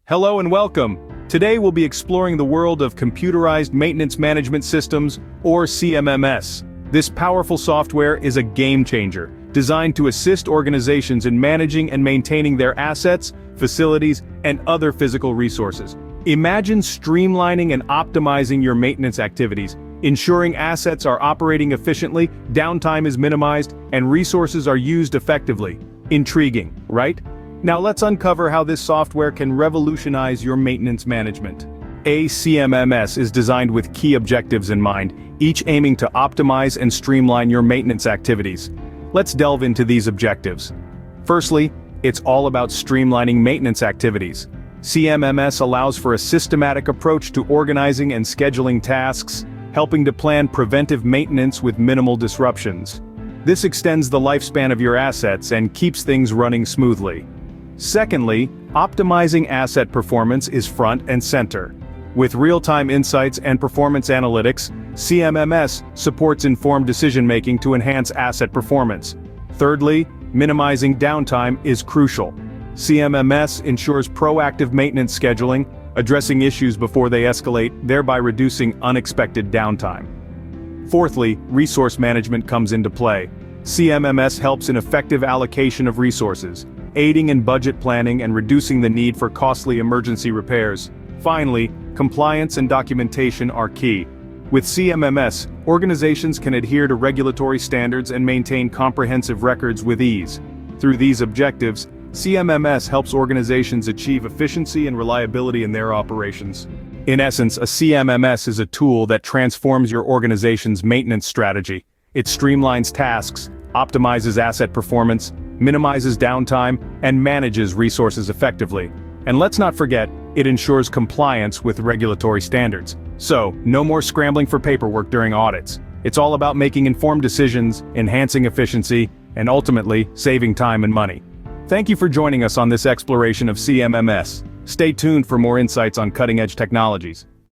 Hello and welcome. Today we'll be exploring the world of Computerized Maintenance Management Systems, or CMMS. This powerful software is a game changer, designed to assist organizations in managing and maintaining their assets, facilities, and other physical resources. Imagine streamlining and optimizing your maintenance activities, ensuring assets are operating efficiently, downtime is minimized, and resources are used effectively. Intriguing, right? Now let's uncover how this software can revolutionize your maintenance management. CMMS is designed with key objectives in mind, each aiming to optimize and streamline your maintenance activities. Let's delve into these objectives. Firstly, it's all about streamlining maintenance activities. CMMS allows for a systematic approach to organizing and scheduling tasks, helping to plan preventive maintenance with minimal disruptions. This extends the lifespan of your assets and keeps things running smoothly. Secondly, optimizing asset performance is front and center. With real-time insights and performance analytics, CMMS supports informed decision-making to enhance asset performance. Thirdly, minimizing downtime is crucial. CMMS ensures proactive maintenance scheduling, addressing issues before they escalate, thereby reducing unexpected downtime. Fourthly, resource management comes into play. CMMS helps in effective allocation of resources, aiding in budget planning and reducing the need for costly emergency repairs. Finally, compliance and documentation are key. With CMMS, organizations can adhere to regulatory standards and maintain comprehensive records with ease. Through these objectives, CMMS helps organizations achieve efficiency and reliability in their operations. In essence, a CMMS is a tool that transforms your organization's maintenance strategy. It streamlines tasks, optimizes asset performance, minimizes downtime, and manages resources effectively. And let's not forget, it ensures compliance with regulatory standards. So, no more scrambling for paperwork during audits. It's all about making informed decisions, enhancing efficiency, and ultimately, saving time and money. Thank you for joining us on this exploration of CMMS. Stay tuned for more insights on cutting-edge technologies.